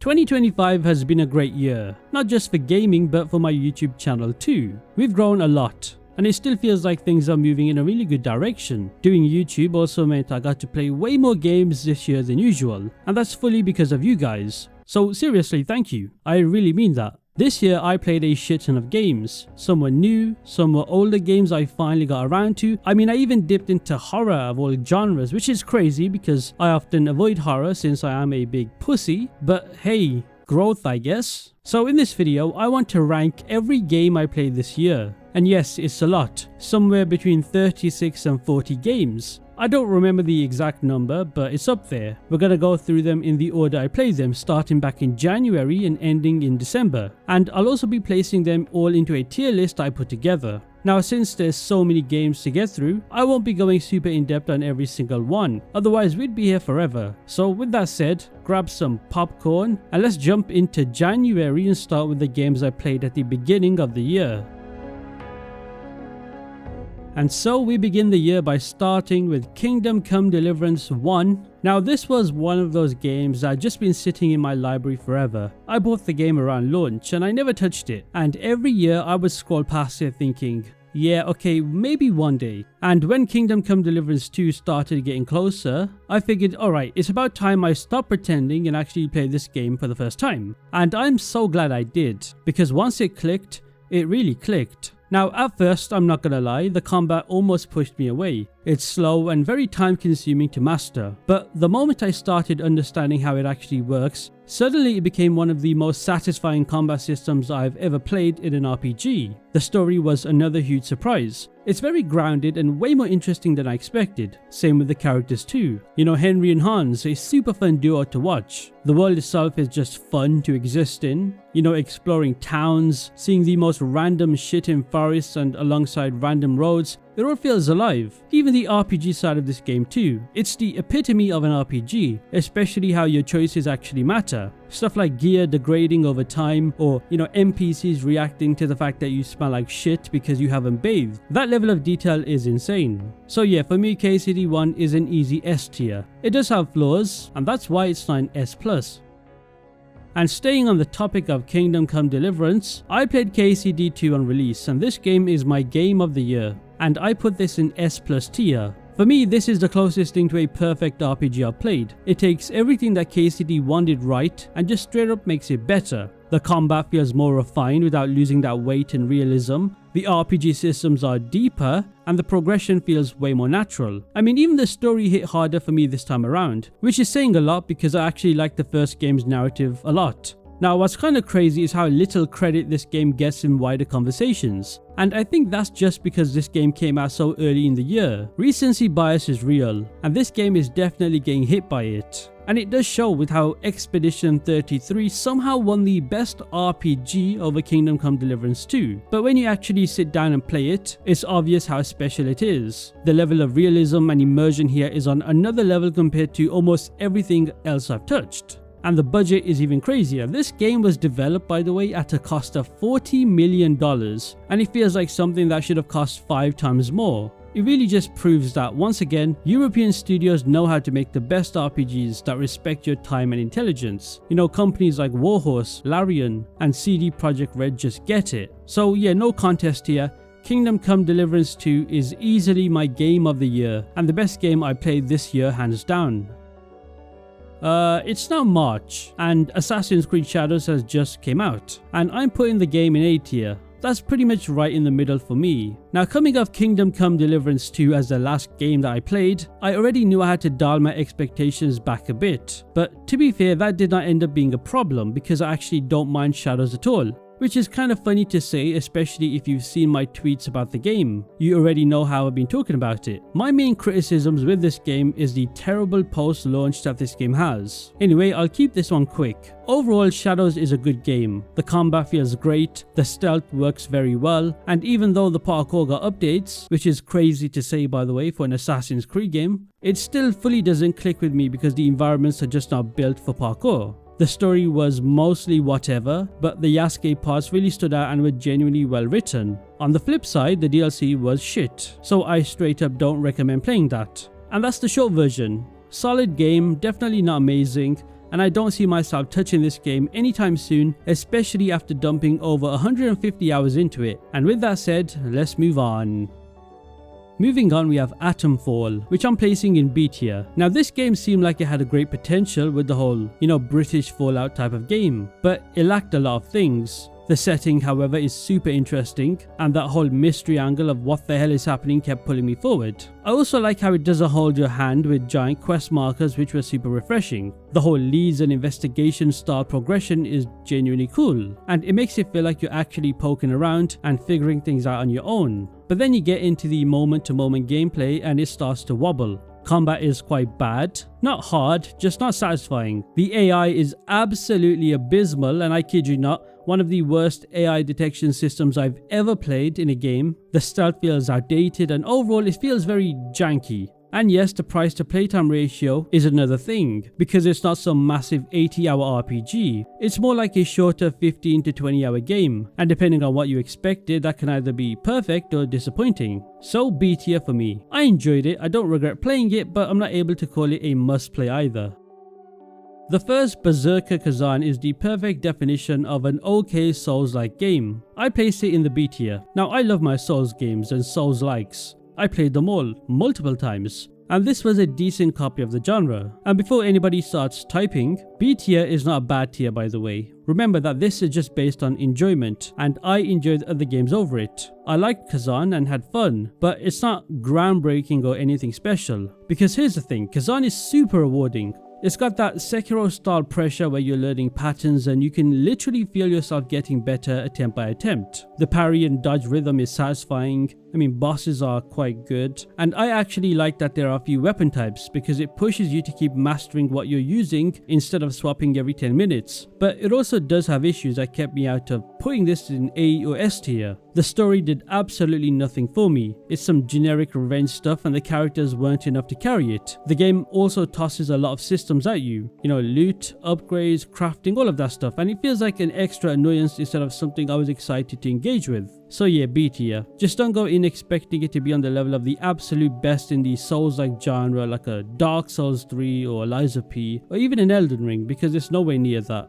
2025 has been a great year, not just for gaming but for my YouTube channel too. We've grown a lot, and it still feels like things are moving in a really good direction. Doing YouTube also meant I got to play way more games this year than usual, and that's fully because of you guys. So seriously, thank you. I really mean that. This year I played a shit ton of games. Some were new, some were older games I finally got around to. I mean, I even dipped into horror of all genres, which is crazy because I often avoid horror since I am a big pussy, but hey, growth I guess. So in this video I want to rank every game I played this year. And yes, it's a lot, somewhere between 36 and 40 games. I don't remember the exact number, but it's up there. We're gonna go through them in the order I played them, starting back in January and ending in December. And I'll also be placing them all into a tier list I put together. Now, since there's so many games to get through, I won't be going super in depth on every single one, otherwise we'd be here forever. So with that said, grab some popcorn and let's jump into January and start with the games I played at the beginning of the year. And so we begin the year by starting with Kingdom Come Deliverance 1. Now this was one of those games that had just been sitting in my library forever. I bought the game around launch and I never touched it, and every year I would scroll past it thinking, yeah, okay, maybe one day. And when Kingdom Come Deliverance 2 started getting closer, I figured, alright, it's about time I stopped pretending and actually play this game for the first time. And I'm so glad I did, because once it clicked, it really clicked. Now at first, I'm not gonna lie, the combat almost pushed me away. It's slow and very time consuming to master, but the moment I started understanding how it actually works, suddenly it became one of the most satisfying combat systems I've ever played in an RPG. The story was another huge surprise. It's very grounded and way more interesting than I expected. Same with the characters too. You know, Henry and Hans, a super fun duo to watch. The world itself is just fun to exist in. You know, exploring towns, seeing the most random shit in forests and alongside random roads. It all feels alive. Even the RPG side of this game too. It's the epitome of an RPG, especially how your choices actually matter. Stuff like gear degrading over time, or you know, NPCs reacting to the fact that you smell like shit because you haven't bathed. That level of detail is insane. So yeah, for me KCD 1 is an easy S tier. It does have flaws, and that's why it's not an S+. And staying on the topic of Kingdom Come Deliverance, I played KCD 2 on release, and this game is my game of the year. And I put this in S+ tier. For me, this is the closest thing to a perfect RPG I've played. It takes everything that KCD 1 did right and just straight up makes it better. The combat feels more refined without losing that weight and realism. The RPG systems are deeper and the progression feels way more natural. I mean, even the story hit harder for me this time around, which is saying a lot because I actually like the first game's narrative a lot. Now what's kind of crazy is how little credit this game gets in wider conversations, and I think that's just because this game came out so early in the year. Recency bias is real, and this game is definitely getting hit by it. And it does show with how Expedition 33 somehow won the best RPG over Kingdom Come Deliverance 2. But when you actually sit down and play it, it's obvious how special it is. The level of realism and immersion here is on another level compared to almost everything else I've touched. And the budget is even crazier. This game was developed, by the way, at a cost of $40 million, and it feels like something that should have cost 5 times more. It really just proves that, once again, European studios know how to make the best RPGs that respect your time and intelligence. You know, companies like Warhorse, Larian, and CD Projekt Red just get it. So yeah, no contest here. Kingdom Come Deliverance 2 is easily my game of the year, and the best game I played this year hands down. It's now March, and Assassin's Creed Shadows has just came out, and I'm putting the game in A tier. That's pretty much right in the middle for me. Now, coming off Kingdom Come Deliverance 2 as the last game that I played, I already knew I had to dial my expectations back a bit. But to be fair, that did not end up being a problem because I actually don't mind Shadows at all. Which is kind of funny to say, especially if you've seen my tweets about the game. You already know how I've been talking about it. My main criticisms with this game is the terrible post-launch that this game has. Anyway, I'll keep this one quick. Overall, Shadows is a good game. The combat feels great, the stealth works very well, and even though the parkour got updates, which is crazy to say by the way for an Assassin's Creed game, it still fully doesn't click with me because the environments are just not built for parkour. The story was mostly whatever, but the Yasuke parts really stood out and were genuinely well written. On the flip side, the DLC was shit, so I straight up don't recommend playing that. And that's the short version. Solid game, definitely not amazing, and I don't see myself touching this game anytime soon, especially after dumping over 150 hours into it. And with that said, let's move on. Moving on, we have Atomfall, which I'm placing in B tier. Now this game seemed like it had a great potential with the whole, British Fallout type of game, but it lacked a lot of things. The setting, however, is super interesting, and that whole mystery angle of what the hell is happening kept pulling me forward. I also like how it doesn't hold your hand with giant quest markers, which was super refreshing. The whole leads and investigation style progression is genuinely cool, and it makes it feel like you're actually poking around and figuring things out on your own. But then you get into the moment-to-moment gameplay and it starts to wobble. Combat is quite bad, not hard, just not satisfying. The AI is absolutely abysmal, and I kid you not, one of the worst AI detection systems I've ever played in a game. The stealth feels outdated, and overall it feels very janky. And yes, the price to playtime ratio is another thing, because it's not some massive 80-hour RPG. It's more like a shorter 15 to 20 hour game, and depending on what you expected, that can either be perfect or disappointing. So B tier for me. I enjoyed it, I don't regret playing it, but I'm not able to call it a must play either. The first, Berserker Khazan, is the perfect definition of an okay Souls-like game. I placed it in the B tier. Now I love my Souls games and Souls-likes. I played them all, multiple times, and this was a decent copy of the genre. And before anybody starts typing, B tier is not a bad tier, by the way. Remember that this is just based on enjoyment, and I enjoyed other games over it. I liked Khazan and had fun, but it's not groundbreaking or anything special. Because here's the thing, Khazan is super rewarding. It's got that Sekiro style pressure where you're learning patterns and you can literally feel yourself getting better attempt by attempt. The parry and dodge rhythm is satisfying. Bosses are quite good, and I actually like that there are a few weapon types because it pushes you to keep mastering what you're using instead of swapping every 10 minutes. But it also does have issues that kept me out of putting this in A or S tier. The story did absolutely nothing for me. It's some generic revenge stuff and the characters weren't enough to carry it. The game also tosses a lot of systems at you. Loot, upgrades, crafting, all of that stuff, and it feels like an extra annoyance instead of something I was excited to engage with. So yeah, B tier. Just don't go in expecting it to be on the level of the absolute best in the Souls-like genre like a Dark Souls 3 or Lies of P or even an Elden Ring, because it's nowhere near that.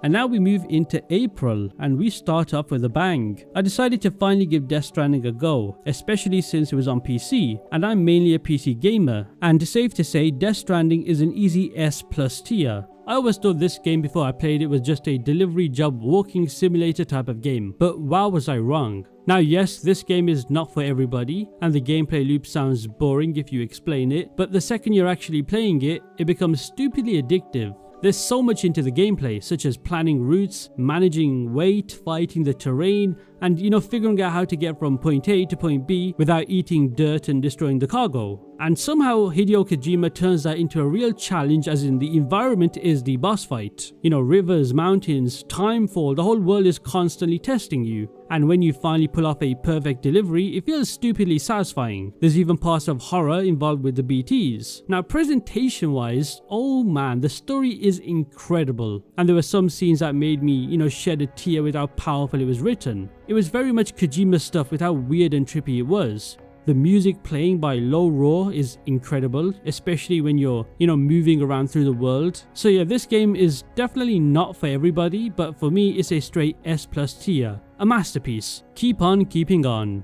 And now we move into April, and we start off with a bang. I decided to finally give Death Stranding a go, especially since it was on PC, and I'm mainly a PC gamer, and safe to say Death Stranding is an easy S+ tier. I always thought this game before I played it was just a delivery job walking simulator type of game, but wow was I wrong. Now yes, this game is not for everybody, and the gameplay loop sounds boring if you explain it, but the second you're actually playing it, it becomes stupidly addictive. There's so much into the gameplay, such as planning routes, managing weight, fighting the terrain, and figuring out how to get from point A to point B without eating dirt and destroying the cargo. And somehow Hideo Kojima turns that into a real challenge, as in the environment is the boss fight. Rivers, mountains, timefall, the whole world is constantly testing you. And when you finally pull off a perfect delivery, it feels stupidly satisfying. There's even parts of horror involved with the BTs. Now presentation wise, oh man, the story is incredible. And there were some scenes that made me, shed a tear with how powerful it was written. It was very much Kojima stuff with how weird and trippy it was. The music playing by Low Roar is incredible, especially when you're, moving around through the world. So yeah, this game is definitely not for everybody, but for me it's a straight S+ tier. A masterpiece. Keep on keeping on.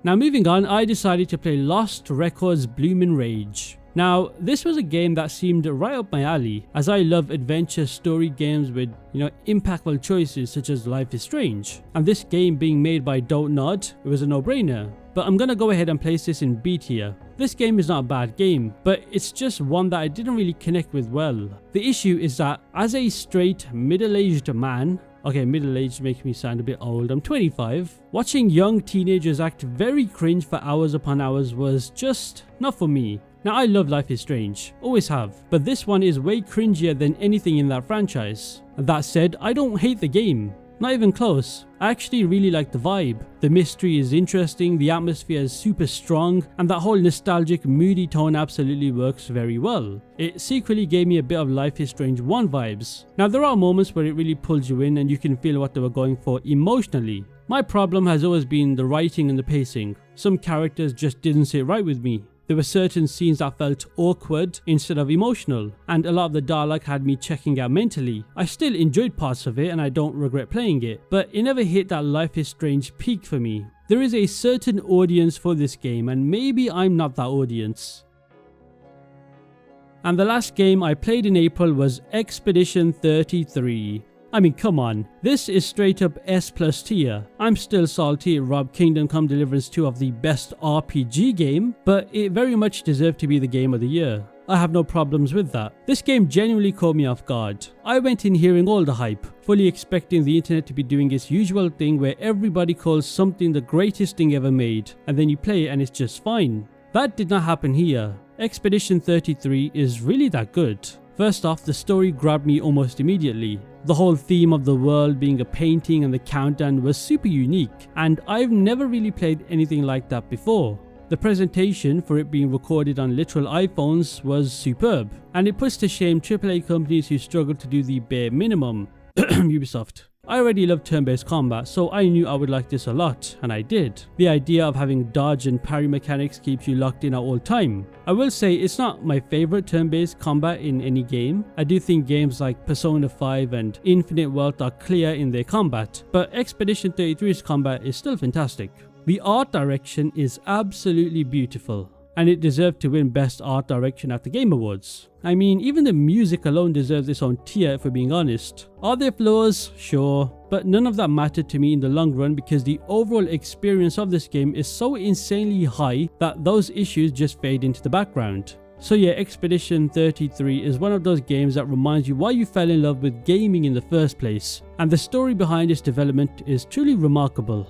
Now moving on, I decided to play Lost Records Bloomin' Rage. Now, this was a game that seemed right up my alley, as I love adventure story games with, impactful choices such as Life is Strange. And this game being made by Don't Nod, it was a no-brainer. But I'm gonna go ahead and place this in B tier. This game is not a bad game, but it's just one that I didn't really connect with well. The issue is that as a straight middle-aged man, okay, middle-aged makes me sound a bit old, I'm 25, watching young teenagers act very cringe for hours upon hours was just not for me. Now I love Life is Strange, always have, but this one is way cringier than anything in that franchise. That said, I don't hate the game. Not even close. I actually really like the vibe. The mystery is interesting, the atmosphere is super strong, and that whole nostalgic, moody tone absolutely works very well. It secretly gave me a bit of Life is Strange 1 vibes. Now there are moments where it really pulls you in and you can feel what they were going for emotionally. My problem has always been the writing and the pacing. Some characters just didn't sit right with me. There were certain scenes that felt awkward instead of emotional, and a lot of the dialogue had me checking out mentally. I still enjoyed parts of it and I don't regret playing it, but it never hit that Life is Strange peak for me. There is a certain audience for this game and maybe I'm not that audience. And the last game I played in April was Expedition 33. I mean, come on, this is straight up S+ tier. I'm still salty it robbed Kingdom Come Deliverance 2 of the best RPG game, but it very much deserved to be the game of the year. I have no problems with that. This game genuinely caught me off guard. I went in hearing all the hype, fully expecting the internet to be doing its usual thing where everybody calls something the greatest thing ever made, and then you play it and it's just fine. That did not happen here. Expedition 33 is really that good. First off, the story grabbed me almost immediately. The whole theme of the world being a painting and the countdown was super unique, and I've never really played anything like that before. The presentation, for it being recorded on literal iPhones, was superb, and it puts to shame AAA companies who struggle to do the bare minimum. Ubisoft. I already love turn-based combat, so I knew I would like this a lot, and I did. The idea of having dodge and parry mechanics keeps you locked in at all time. I will say it's not my favourite turn-based combat in any game. I do think games like Persona 5 and Infinite Wealth are clear in their combat, but Expedition 33's combat is still fantastic. The art direction is absolutely beautiful, and it deserved to win Best Art Direction at the Game Awards. I mean, even the music alone deserves its own tier if we're being honest. Are there flaws? Sure, but none of that mattered to me in the long run because the overall experience of this game is so insanely high that those issues just fade into the background. So yeah, Expedition 33 is one of those games that reminds you why you fell in love with gaming in the first place, and the story behind its development is truly remarkable.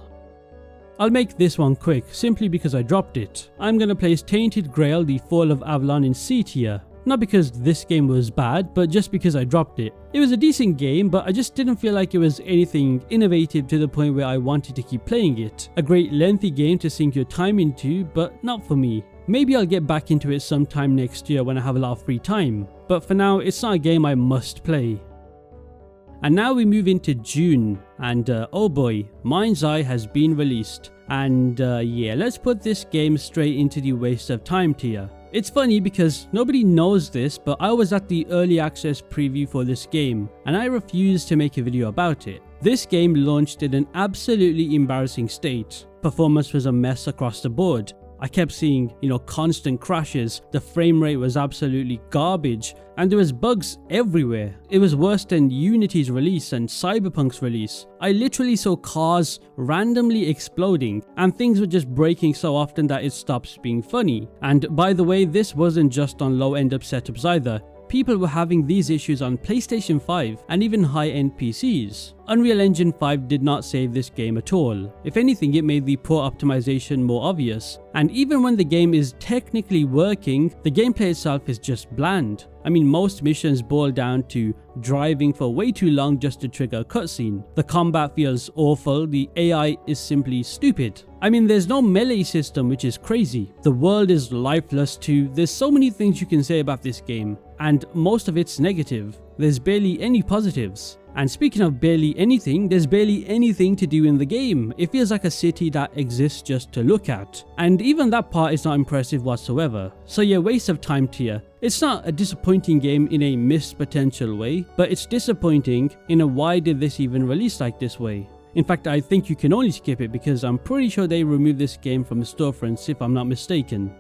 I'll make this one quick, simply because I dropped it. I'm gonna place Tainted Grail: The Fall of Avalon in C tier. Not because this game was bad, but just because I dropped it. It was a decent game, but I just didn't feel like it was anything innovative to the point where I wanted to keep playing it. A great lengthy game to sink your time into, but not for me. Maybe I'll get back into it sometime next year when I have a lot of free time, but for now it's not a game I must play. And now we move into June, and oh boy, Mind's Eye has been released. And yeah, let's put this game straight into the waste of time tier. It's funny because nobody knows this, but I was at the early access preview for this game, and I refused to make a video about it. This game launched in an absolutely embarrassing state. Performance was a mess across the board. I kept seeing, constant crashes, the frame rate was absolutely garbage, and there was bugs everywhere. It was worse than Unity's release and Cyberpunk's release. I literally saw cars randomly exploding, and things were just breaking so often that it stops being funny. And by the way, this wasn't just on low-end up setups either. People were having these issues on PlayStation 5 and even high-end PCs. Unreal Engine 5 did not save this game at all. If anything, it made the poor optimization more obvious. And even when the game is technically working, the gameplay itself is just bland. I mean, most missions boil down to driving for way too long just to trigger a cutscene. The combat feels awful, the AI is simply stupid. I mean, there's no melee system, which is crazy. The world is lifeless too. There's so many things you can say about this game, and most of it's negative. There's barely any positives. And speaking of barely anything, there's barely anything to do in the game. It feels like a city that exists just to look at. And even that part is not impressive whatsoever. So yeah, waste of time tier. It's not a disappointing game in a missed potential way, but it's disappointing in a why did this even release like this way. In fact, I think you can only skip it because I'm pretty sure they removed this game from the storefronts if I'm not mistaken.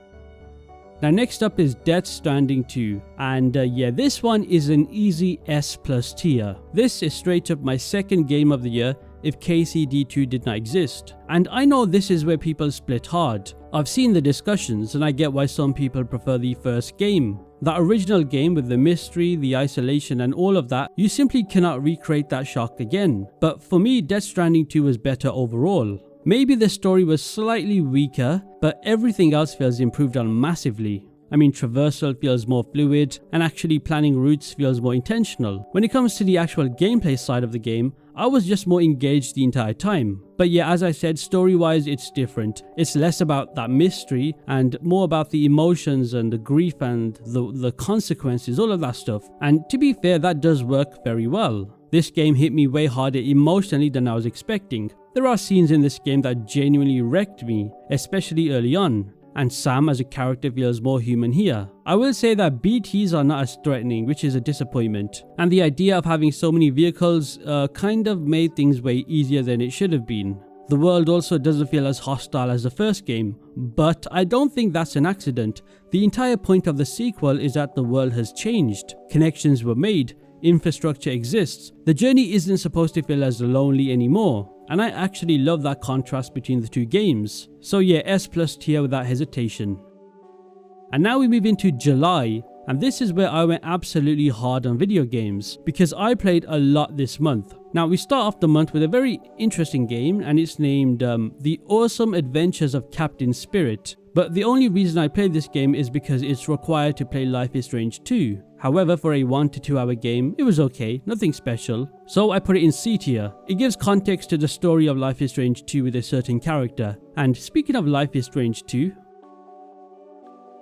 Now next up is Stranding 2, and yeah, this one is an easy S+ tier. This is straight up my second game of the year if KCD2 did not exist. And I know this is where people split hard. I've seen the discussions and I get why some people prefer the first game. The original game with the mystery, the isolation and all of that, you simply cannot recreate that shock again. But for me, Death Stranding 2 was better overall. Maybe the story was slightly weaker, but everything else feels improved on massively. I mean, traversal feels more fluid, and actually planning routes feels more intentional. When it comes to the actual gameplay side of the game, I was just more engaged the entire time. But yeah, as I said, story-wise it's different. It's less about that mystery and more about the emotions and the grief and the consequences, all of that stuff. And to be fair, that does work very well. This game hit me way harder emotionally than I was expecting. There are scenes in this game that genuinely wrecked me, especially early on. and Sam as a character feels more human here. I will say that BTs are not as threatening, which is a disappointment, and the idea of having so many vehicles kind of made things way easier than it should have been. The world also doesn't feel as hostile as the first game, but I don't think that's an accident. The entire point of the sequel is that the world has changed, connections were made, infrastructure exists. The journey isn't supposed to feel as lonely anymore, and I actually love that contrast between the two games. So yeah, S+ tier without hesitation. And now we move into July, and this is where I went absolutely hard on video games, because I played a lot this month. Now we start off the month with a very interesting game, and it's named The Awesome Adventures of Captain Spirit. But the only reason I played this game is because it's required to play Life is Strange 2. However, for a 1 to 2 hour game, it was okay, nothing special. So I put it in C tier. It gives context to the story of Life is Strange 2 with a certain character. And speaking of Life is Strange 2,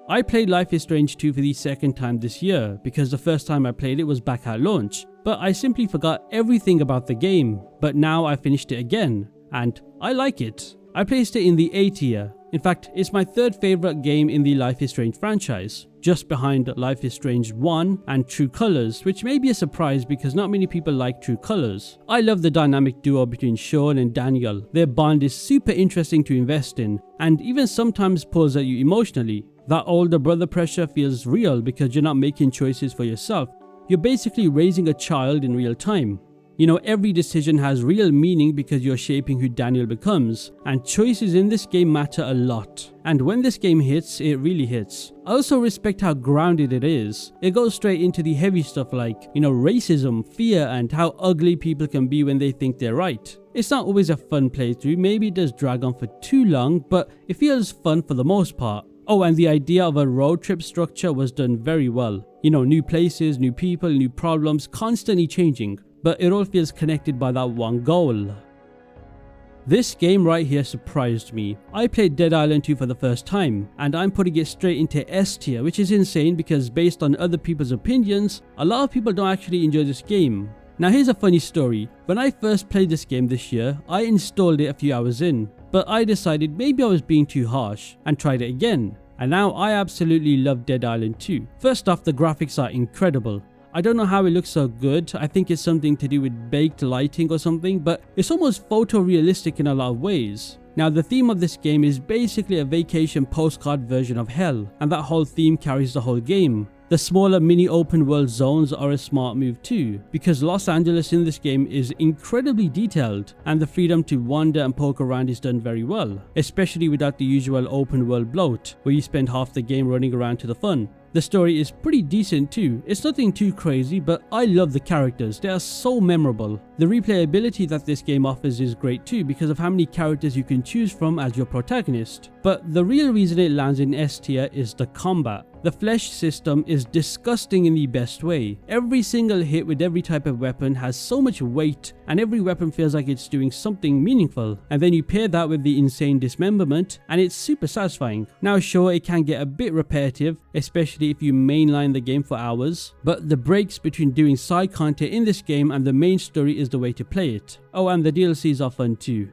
I played Life is Strange 2 for the second time this year, because the first time I played it was back at launch. But I simply forgot everything about the game. But now I finished it again, and I like it. I placed it in the A tier. In fact, it's my third favourite game in the Life is Strange franchise, just behind Life is Strange 1 and True Colors, which may be a surprise because not many people like True Colors. I love the dynamic duo between Sean and Daniel. Their bond is super interesting to invest in, and even sometimes pulls at you emotionally. That older brother pressure feels real because you're not making choices for yourself. You're basically raising a child in real time. You know, every decision has real meaning because you're shaping who Daniel becomes, and choices in this game matter a lot. And when this game hits, it really hits. I also respect how grounded it is. It goes straight into the heavy stuff like, racism, fear, and how ugly people can be when they think they're right. It's not always a fun playthrough, maybe it does drag on for too long, but it feels fun for the most part. Oh, and the idea of a road trip structure was done very well. New places, new people, new problems, constantly changing. But it all feels connected by that one goal. This game right here surprised me. I played Dead Island 2 for the first time, and I'm putting it straight into S tier, which is insane because based on other people's opinions, a lot of people don't actually enjoy this game. Now here's a funny story. When I first played this game this year, I installed it a few hours in, but I decided maybe I was being too harsh and tried it again. And now I absolutely love Dead Island 2. First off, the graphics are incredible. I don't know how it looks so good. I think it's something to do with baked lighting or something, but it's almost photorealistic in a lot of ways. Now the theme of this game is basically a vacation postcard version of hell, and that whole theme carries the whole game. The smaller mini open world zones are a smart move too, because Los Angeles in this game is incredibly detailed, and the freedom to wander and poke around is done very well, especially without the usual open world bloat, where you spend half the game running around to the fun. The story is pretty decent too. It's nothing too crazy, but I love the characters. They are so memorable. The replayability that this game offers is great too because of how many characters you can choose from as your protagonist. But the real reason it lands in S tier is the combat. The flesh system is disgusting in the best way. Every single hit with every type of weapon has so much weight, and every weapon feels like it's doing something meaningful. And then you pair that with the insane dismemberment, and it's super satisfying. Now sure, it can get a bit repetitive, especially if you mainline the game for hours, but the breaks between doing side content in this game and the main story is the way to play it. Oh, and the DLCs are fun too.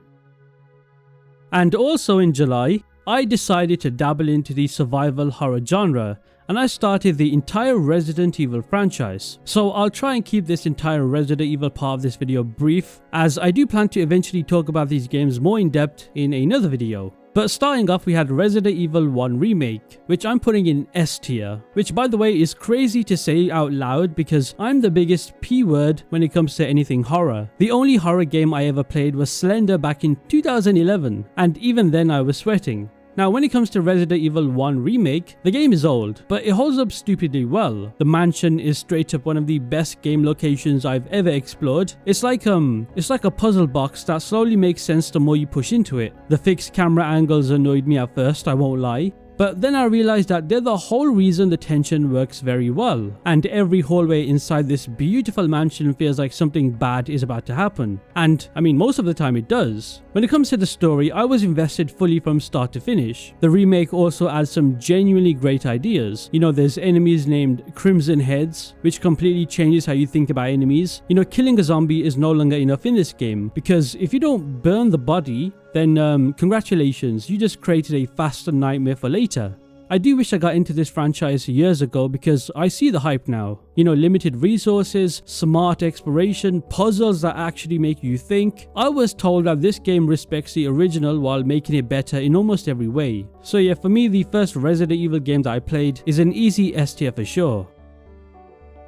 And also in July, I decided to dabble into the survival horror genre, and I started the entire Resident Evil franchise. So I'll try and keep this entire Resident Evil part of this video brief, as I do plan to eventually talk about these games more in depth in another video. But starting off, we had Resident Evil 1 Remake, which I'm putting in S tier, which by the way is crazy to say out loud because I'm the biggest P word when it comes to anything horror. The only horror game I ever played was Slender back in 2011, and even then I was sweating. Now when it comes to Resident Evil 1 Remake, the game is old, but it holds up stupidly well. The mansion is straight up one of the best game locations I've ever explored. It's like a puzzle box that slowly makes sense the more you push into it. The fixed camera angles annoyed me at first, I won't lie. But then I realized that they're the whole reason the tension works very well, and every hallway inside this beautiful mansion feels like something bad is about to happen. And I mean, most of the time it does. When it comes to the story, I was invested fully from start to finish. The remake also adds some genuinely great ideas. There's enemies named Crimson Heads, which completely changes how you think about enemies. Killing a zombie is no longer enough in this game, because if you don't burn the body, then congratulations, you just created a faster nightmare for later. I do wish I got into this franchise years ago because I see the hype now. Limited resources, smart exploration, puzzles that actually make you think. I was told that this game respects the original while making it better in almost every way. So yeah, for me, the first Resident Evil game that I played is an easy S tier for sure.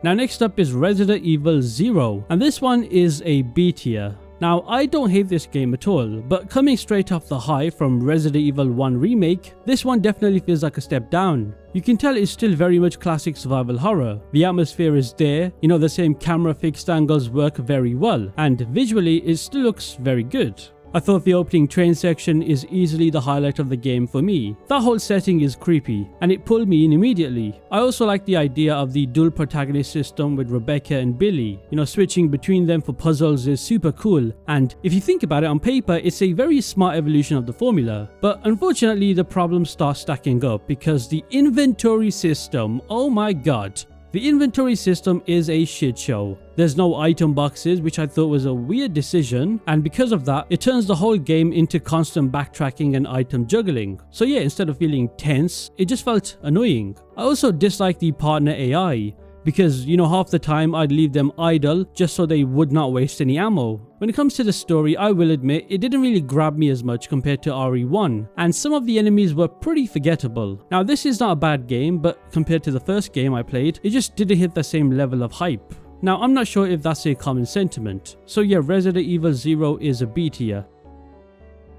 Now next up is Resident Evil 0, and this one is a B tier. Now, I don't hate this game at all, but coming straight off the high from Resident Evil 1 Remake, this one definitely feels like a step down. You can tell it's still very much classic survival horror. The atmosphere is there, the same camera fixed angles work very well, and visually it still looks very good. I thought the opening train section is easily the highlight of the game for me. That whole setting is creepy, and it pulled me in immediately. I also like the idea of the dual protagonist system with Rebecca and Billy. Switching between them for puzzles is super cool, and if you think about it on paper, it's a very smart evolution of the formula. But unfortunately, the problems start stacking up because the inventory system, oh my god. The inventory system is a shit show. There's no item boxes, which I thought was a weird decision, and because of that, it turns the whole game into constant backtracking and item juggling. So yeah, instead of feeling tense, it just felt annoying. I also dislike the partner AI, because half the time I'd leave them idle just so they would not waste any ammo. When it comes to the story, I will admit it didn't really grab me as much compared to RE1, and some of the enemies were pretty forgettable. Now this is not a bad game, but compared to the first game I played, it just didn't hit the same level of hype. Now I'm not sure if that's a common sentiment. So yeah, Resident Evil 0 is a B tier.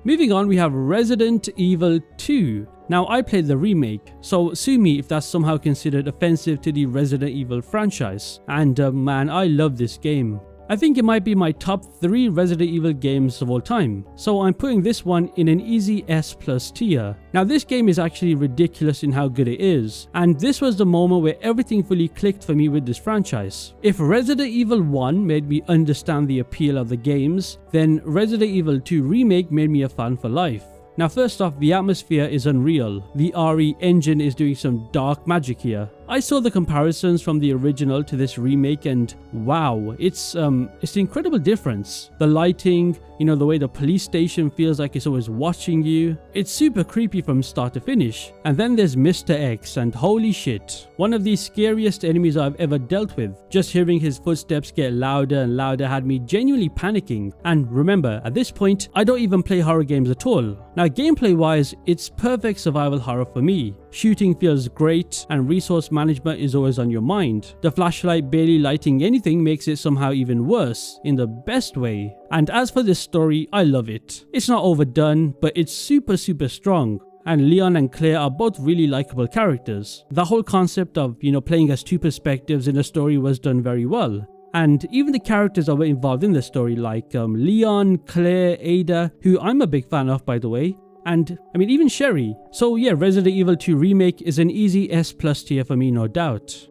Moving on, we have Resident Evil 2. Now, I played the remake, so sue me if that's somehow considered offensive to the Resident Evil franchise. And man, I love this game. I think it might be my top 3 Resident Evil games of all time, so I'm putting this one in an easy S+ tier. Now this game is actually ridiculous in how good it is, and this was the moment where everything fully clicked for me with this franchise. If Resident Evil 1 made me understand the appeal of the games, then Resident Evil 2 Remake made me a fan for life. Now first off, the atmosphere is unreal. The RE engine is doing some dark magic here. I saw the comparisons from the original to this remake and wow, it's an incredible difference. The lighting, the way the police station feels like it's always watching you. It's super creepy from start to finish. And then there's Mr. X, and holy shit, one of the scariest enemies I've ever dealt with. Just hearing his footsteps get louder and louder had me genuinely panicking. And remember, at this point, I don't even play horror games at all. Now gameplay wise, it's perfect survival horror for me. Shooting feels great, and resource management is always on your mind. The flashlight barely lighting anything makes it somehow even worse, in the best way. And as for this story, I love it. It's not overdone, but it's super strong. And Leon and Claire are both really likable characters. The whole concept of, playing as 2 perspectives in a story was done very well. And even the characters that were involved in the story, like Leon, Claire, Ada, who I'm a big fan of by the way, and even Sherry. So yeah, Resident Evil 2 Remake is an easy S+ tier for me, no doubt.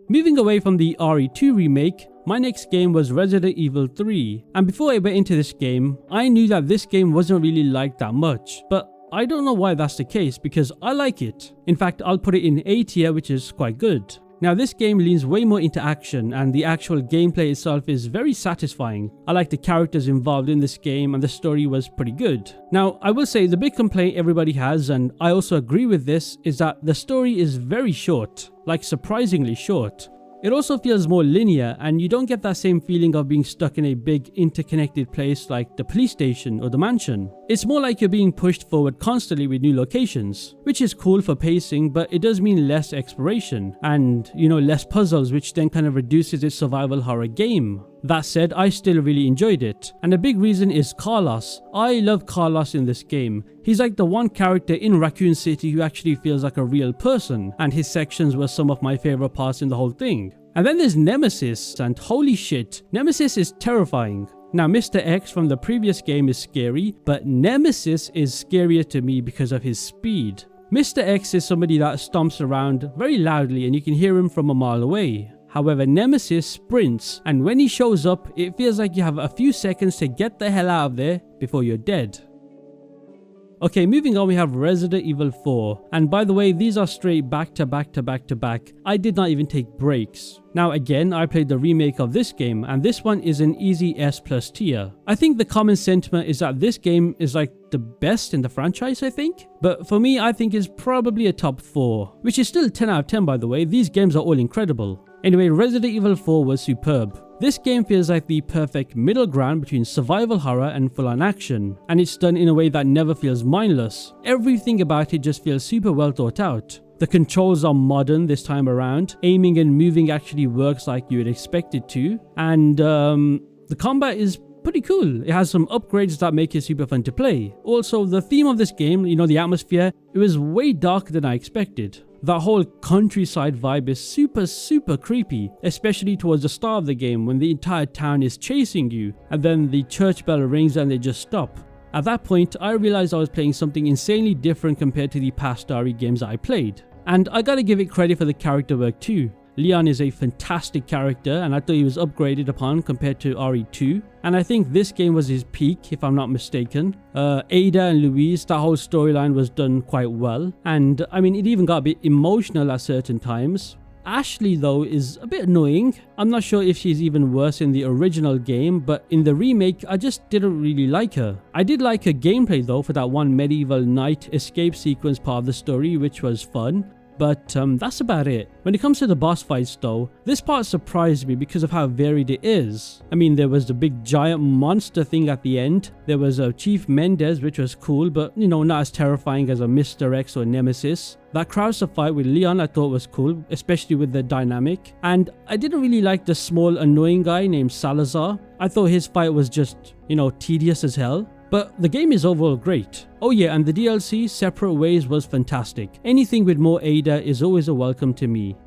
Moving away from the RE2 remake, my next game was Resident Evil 3. And before I went into this game, I knew that this game wasn't really liked that much, but I don't know why that's the case because I like it. In fact, I'll put it in A tier, which is quite good. Now this game leans way more into action, and the actual gameplay itself is very satisfying. I like the characters involved in this game, and the story was pretty good. Now I will say the big complaint everybody has, and I also agree with this, is that the story is very short, like surprisingly short. It also feels more linear, and you don't get that same feeling of being stuck in a big interconnected place like the police station or the mansion. It's more like you're being pushed forward constantly with new locations, which is cool for pacing, but it does mean less exploration and, less puzzles, which then kind of reduces its survival horror game. That said, I still really enjoyed it, and a big reason is Carlos. I love Carlos in this game. He's like the one character in Raccoon City who actually feels like a real person, and his sections were some of my favorite parts in the whole thing. And then there's Nemesis, and holy shit, Nemesis is terrifying. Now Mr. X from the previous game is scary, but Nemesis is scarier to me because of his speed. Mr. X is somebody that stomps around very loudly and you can hear him from a mile away. However, Nemesis sprints, and when he shows up, it feels like you have a few seconds to get the hell out of there before you're dead. Okay, moving on, we have Resident Evil 4. And by the way, these are straight back to back to back to back. I did not even take breaks. Now again, I played the remake of this game, and this one is an easy S+ tier. I think the common sentiment is that this game is like the best in the franchise, I think. But for me, I think it's probably a top 4, which is still 10 out of 10 by the way. These games are all incredible. Anyway, Resident Evil 4 was superb. This game feels like the perfect middle ground between survival horror and full-on action, and it's done in a way that never feels mindless. Everything about it just feels super well thought out. The controls are modern this time around, aiming and moving actually works like you would expect it to, and the combat is pretty cool. It has some upgrades that make it super fun to play. Also, the theme of this game, the atmosphere, it was way darker than I expected. That whole countryside vibe is super creepy, especially towards the start of the game when the entire town is chasing you and then the church bell rings and they just stop. At that point, I realized I was playing something insanely different compared to the past RE games that I played. And I gotta give it credit for the character work too. Leon is a fantastic character, and I thought he was upgraded upon compared to RE2. And I think this game was his peak, if I'm not mistaken. Ada and Louise, that whole storyline was done quite well. And I mean, it even got a bit emotional at certain times. Ashley though is a bit annoying. I'm not sure if she's even worse in the original game, but in the remake I just didn't really like her. I did like her gameplay though for that one medieval knight escape sequence part of the story, which was fun. But that's about it. When it comes to the boss fights though, this part surprised me because of how varied it is. I mean, there was the big giant monster thing at the end. There was a Chief Mendez, which was cool, but not as terrifying as a Mr. X or Nemesis. That Krauser fight with Leon I thought was cool, especially with the dynamic. And I didn't really like the small annoying guy named Salazar. I thought his fight was just, tedious as hell. But the game is overall great. Oh yeah, and the DLC, Separate Ways, was fantastic. Anything with more Ada is always a welcome to me.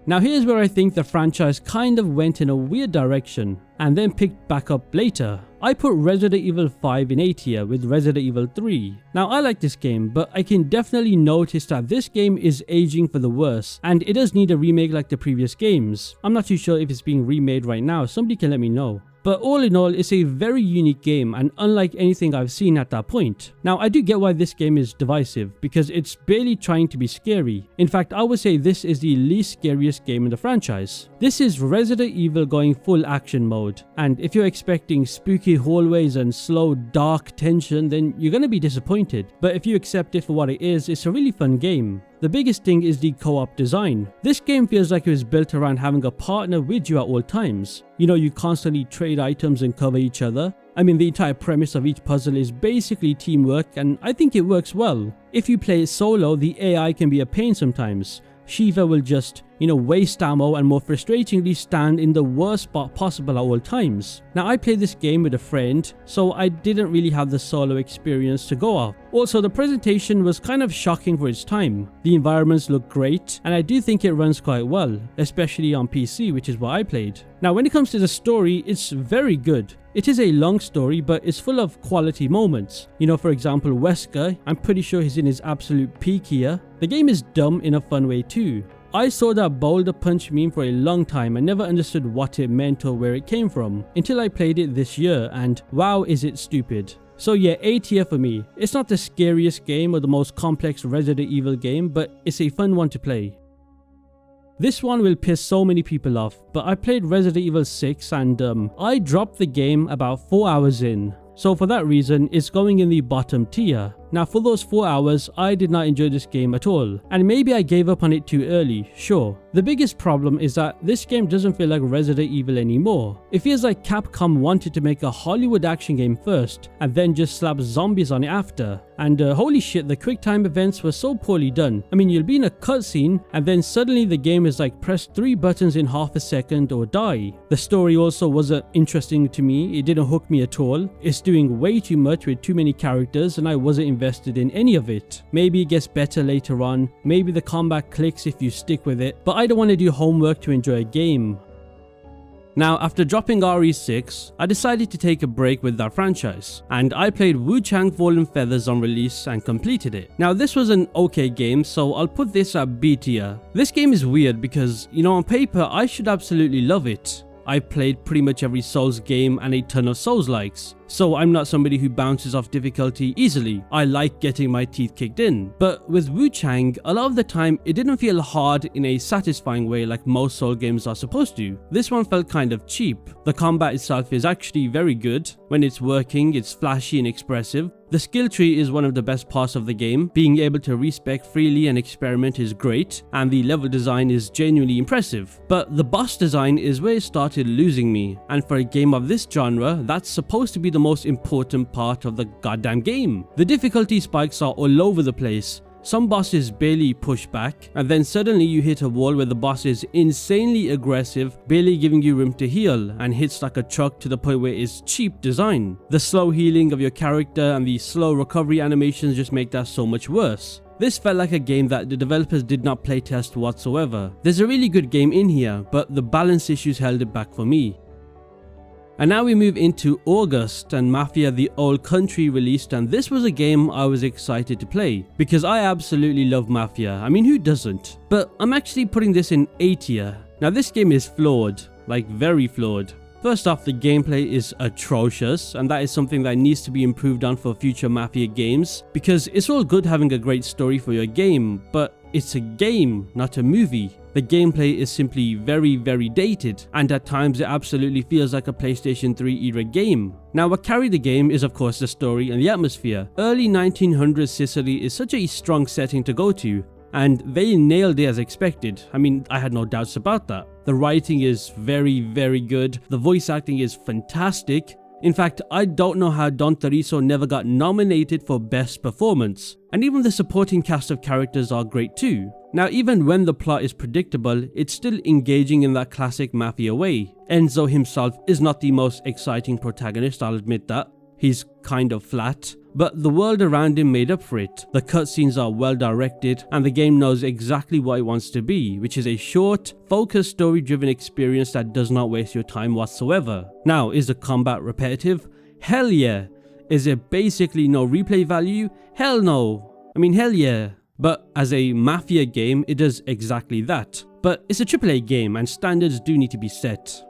Now here's where I think the franchise kind of went in a weird direction and then picked back up later. I put Resident Evil 5 in A tier with Resident Evil 3. Now I like this game, but I can definitely notice that this game is aging for the worse, and it does need a remake like the previous games. I'm not too sure if it's being remade right now, somebody can let me know. But all in all, it's a very unique game and unlike anything I've seen at that point. Now I do get why this game is divisive, because it's barely trying to be scary. In fact, I would say this is the least scariest game in the franchise. This is Resident Evil going full action mode, and if you're expecting spooky hallways and slow dark tension, then you're gonna be disappointed. But if you accept it for what it is, it's a really fun game. The biggest thing is the co-op design. This game feels like it was built around having a partner with you at all times. You constantly trade items and cover each other. I mean, the entire premise of each puzzle is basically teamwork, and I think it works well. If you play it solo, the AI can be a pain sometimes. Shiva will just, waste ammo and more frustratingly stand in the worst spot possible at all times. Now I played this game with a friend, so I didn't really have the solo experience to go off. Also, the presentation was kind of shocking for its time. The environments look great, and I do think it runs quite well, especially on PC, which is what I played. Now when it comes to the story, it's very good. It is a long story, but it's full of quality moments. For example, Wesker, I'm pretty sure he's in his absolute peak here. The game is dumb in a fun way too. I saw that boulder punch meme for a long time and never understood what it meant or where it came from, until I played it this year, and wow is it stupid. So yeah, A tier for me. It's not the scariest game or the most complex Resident Evil game, but it's a fun one to play. This one will piss so many people off, but I played Resident Evil 6 and I dropped the game about 4 hours in. So for that reason, it's going in the bottom tier. Now for those 4 hours, I did not enjoy this game at all, and maybe I gave up on it too early, sure. The biggest problem is that this game doesn't feel like Resident Evil anymore. It feels like Capcom wanted to make a Hollywood action game first, and then just slap zombies on it after. And holy shit, the quick time events were so poorly done. I mean, you'll be in a cutscene, and then suddenly the game is like press 3 buttons in half a second or die. The story also wasn't interesting to me, it didn't hook me at all. It's doing way too much with too many characters, and I wasn't invested in any of it. Maybe it gets better later on, maybe the combat clicks if you stick with it, but I don't want to do homework to enjoy a game. Now, after dropping RE6, I decided to take a break with that franchise, and I played Wuchang Fallen Feathers on release and completed it. Now, this was an okay game, so I'll put this at B tier. This game is weird because, on paper, I should absolutely love it. I played pretty much every Souls game and a ton of Souls-likes, so I'm not somebody who bounces off difficulty easily. I like getting my teeth kicked in. But with Wuchang, a lot of the time it didn't feel hard in a satisfying way like most Soul games are supposed to. This one felt kind of cheap. The combat itself is actually very good. When it's working, it's flashy and expressive. The skill tree is one of the best parts of the game. Being able to respec freely and experiment is great, and the level design is genuinely impressive. But the boss design is where it started losing me, and for a game of this genre, that's supposed to be the most important part of the goddamn game. The difficulty spikes are all over the place. Some bosses barely push back, and then suddenly you hit a wall where the boss is insanely aggressive, barely giving you room to heal, and hits like a truck to the point where it's cheap design. The slow healing of your character and the slow recovery animations just make that so much worse. This felt like a game that the developers did not playtest whatsoever. There's a really good game in here, but the balance issues held it back for me. And now we move into August, and Mafia The Old Country released, and this was a game I was excited to play because I absolutely love Mafia. I mean, who doesn't? But I'm actually putting this in A tier. Now this game is flawed, like very flawed. First off, the gameplay is atrocious, and that is something that needs to be improved on for future Mafia games, because it's all good having a great story for your game, but it's a game, not a movie. The gameplay is simply very dated, and at times it absolutely feels like a PlayStation 3 era game. Now, what carried the game is of course the story and the atmosphere. Early 1900s Sicily is such a strong setting to go to, and they nailed it as expected. I mean, I had no doubts about that. The writing is very good, the voice acting is fantastic. In fact, I don't know how Don Tariso never got nominated for Best Performance. And even the supporting cast of characters are great too. Now, even when the plot is predictable, it's still engaging in that classic Mafia way. Enzo himself is not the most exciting protagonist, I'll admit that. He's kind of flat, but the world around him made up for it. The cutscenes are well directed, and the game knows exactly what it wants to be, which is a short, focused, story-driven experience that does not waste your time whatsoever. Now, is the combat repetitive? Hell yeah. Is it basically no replay value? Hell no. I mean, hell yeah. But as a Mafia game, it does exactly that. But it's a AAA game, and standards do need to be set.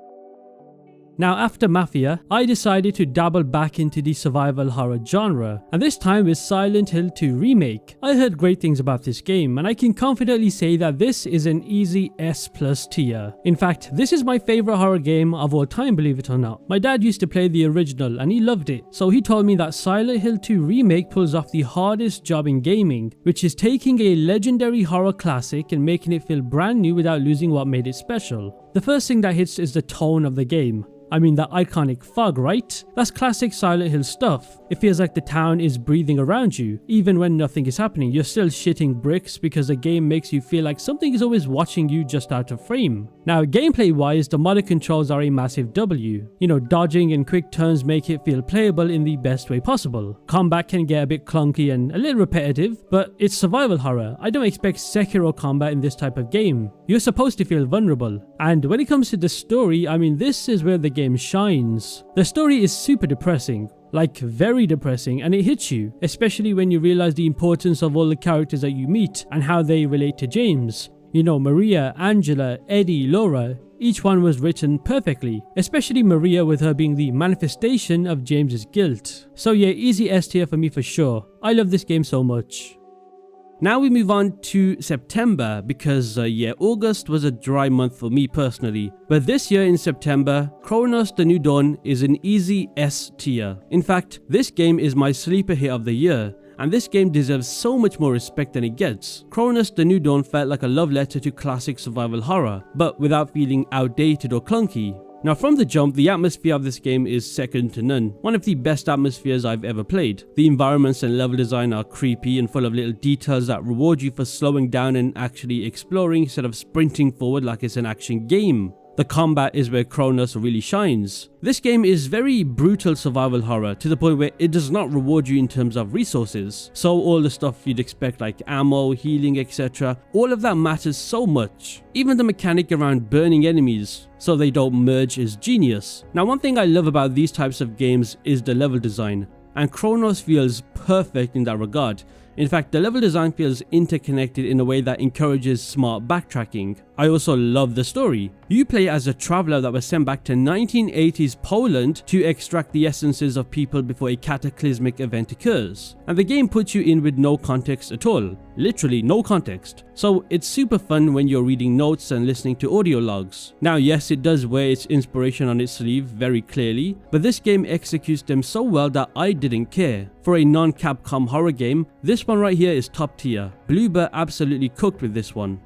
Now, after Mafia, I decided to dabble back into the survival horror genre, and this time with Silent Hill 2 Remake. I heard great things about this game, and I can confidently say that this is an easy S+ tier. In fact, this is my favorite horror game of all time, believe it or not. My dad used to play the original and he loved it, so he told me that Silent Hill 2 Remake pulls off the hardest job in gaming, which is taking a legendary horror classic and making it feel brand new without losing what made it special. The first thing that hits is the tone of the game. I mean, that iconic fog, right? That's classic Silent Hill stuff. It feels like the town is breathing around you. Even when nothing is happening, you're still shitting bricks because the game makes you feel like something is always watching you just out of frame. Now, gameplay wise, the modded controls are a massive W. Dodging and quick turns make it feel playable in the best way possible. Combat can get a bit clunky and a little repetitive, but it's survival horror. I don't expect Sekiro combat in this type of game. You're supposed to feel vulnerable. And when it comes to the story, I mean, this is where the game shines. The story is super depressing. Like, very depressing, and it hits you, especially when you realize the importance of all the characters that you meet and how they relate to James. Maria, Angela, Eddie, Laura, each one was written perfectly, especially Maria with her being the manifestation of James's guilt. So yeah, easy S tier for me for sure. I love this game so much. Now we move on to September because August was a dry month for me personally. But this year in September, Cronos The New Dawn is an easy S tier. In fact, this game is my sleeper hit of the year, and this game deserves so much more respect than it gets. Cronos The New Dawn felt like a love letter to classic survival horror, but without feeling outdated or clunky. Now, from the jump, the atmosphere of this game is second to none. One of the best atmospheres I've ever played. The environments and level design are creepy and full of little details that reward you for slowing down and actually exploring instead of sprinting forward like it's an action game. The combat is where Cronos really shines. This game is very brutal survival horror to the point where it does not reward you in terms of resources. So all the stuff you'd expect like ammo, healing, etc. all of that matters so much. Even the mechanic around burning enemies so they don't merge is genius. Now one thing I love about these types of games is the level design, and Cronos feels perfect in that regard. In fact, the level design feels interconnected in a way that encourages smart backtracking. I also love the story. You play as a traveler that was sent back to 1980s Poland to extract the essences of people before a cataclysmic event occurs. And the game puts you in with no context at all. Literally no context. So it's super fun when you're reading notes and listening to audio logs. Now yes, it does wear its inspiration on its sleeve very clearly, but this game executes them so well that I didn't care. For a non-Capcom horror game, this one right here is top tier. Bloober absolutely cooked with this one.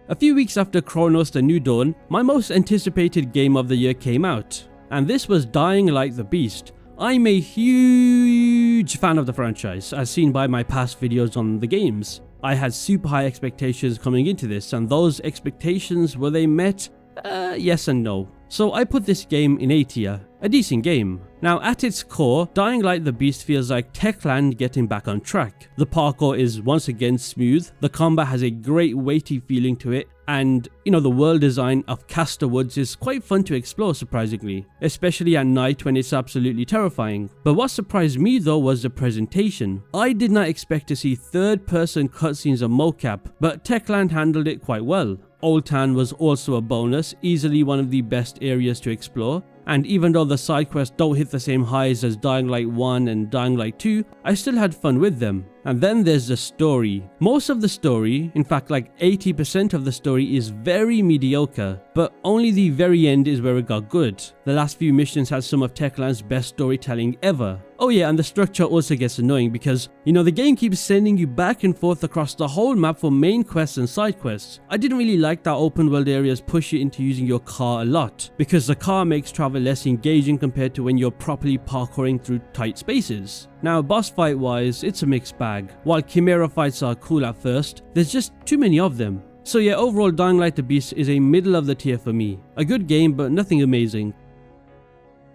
A few weeks after Cronos The New Dawn, my most anticipated game of the year came out, and this was Dying Light the Beast. I'm a huge fan of the franchise, as seen by my past videos on the games. I had super high expectations coming into this, and those expectations, were they met? Yes and no. So I put this game in A tier, a decent game. Now at its core, Dying Light the Beast feels like Techland getting back on track. The parkour is once again smooth, the combat has a great weighty feeling to it, and the world design of Castor Woods is quite fun to explore surprisingly, especially at night when it's absolutely terrifying. But what surprised me though was the presentation. I did not expect to see third-person cutscenes of mocap, but Techland handled it quite well. Old Town was also a bonus, easily one of the best areas to explore, and even though the side quests don't hit the same highs as Dying Light 1 and Dying Light 2, I still had fun with them. And then there's the story. Most of the story, in fact like 80% of the story, is very mediocre, but only the very end is where it got good. The last few missions had some of Techland's best storytelling ever. Oh yeah, and the structure also gets annoying because, the game keeps sending you back and forth across the whole map for main quests and side quests. I didn't really like that open world areas push you into using your car a lot, because the car makes travel less engaging compared to when you're properly parkouring through tight spaces. Now boss fight wise, it's a mixed bag. While Chimera fights are cool at first, there's just too many of them. So yeah, overall Dying Light the Beast is a middle of the tier for me. A good game but nothing amazing.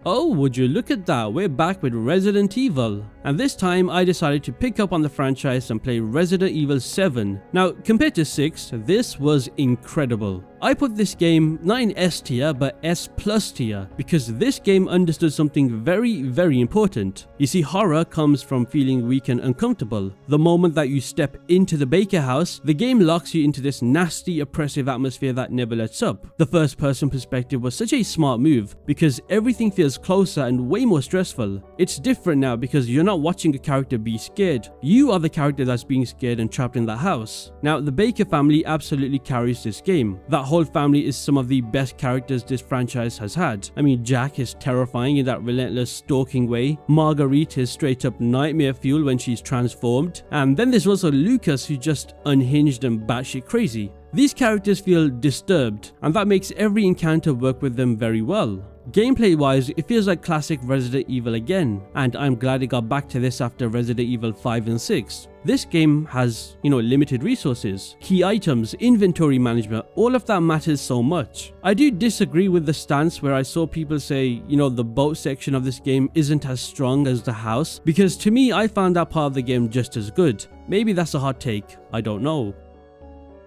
Oh, would you look at that, we're back with Resident Evil. And this time I decided to pick up on the franchise and play Resident Evil 7. Now compared to 6, this was incredible. I put this game not in S tier but S plus tier because this game understood something very, very important. You see, horror comes from feeling weak and uncomfortable. The moment that you step into the Baker house, the game locks you into this nasty, oppressive atmosphere that never lets up. The first person perspective was such a smart move because everything feels closer and way more stressful. It's different now because you're not watching a character be scared. You are the character that's being scared and trapped in that house. Now the Baker family absolutely carries this game. That whole family is some of the best characters this franchise has had. I mean, Jack is terrifying in that relentless stalking way. Marguerite is straight up nightmare fuel when she's transformed. And then there's also Lucas, who's just unhinged and batshit crazy. These characters feel disturbed, and that makes every encounter work with them very well. Gameplay wise, it feels like classic Resident Evil again, and I'm glad it got back to this after Resident Evil 5 and 6. This game has, limited resources, key items, inventory management, all of that matters so much. I do disagree with the stance where I saw people say, the boat section of this game isn't as strong as the house, because to me, I found that part of the game just as good. Maybe that's a hot take, I don't know.